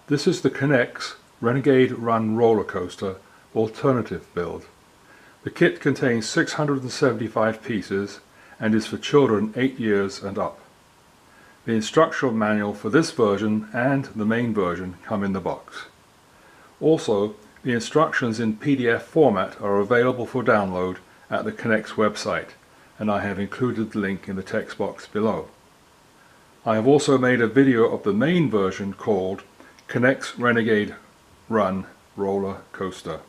This is the K'NEX Renegade Run Roller Coaster alternative build. The kit contains 675 pieces and is for children 8 years and up. The instructional manual for this version and the main version come in the box. Also, the instructions in PDF format are available for download at the K'NEX website, and I have included the link in the text box below. I have also made a video of the main version called K'NEX Renegade Run Roller Coaster.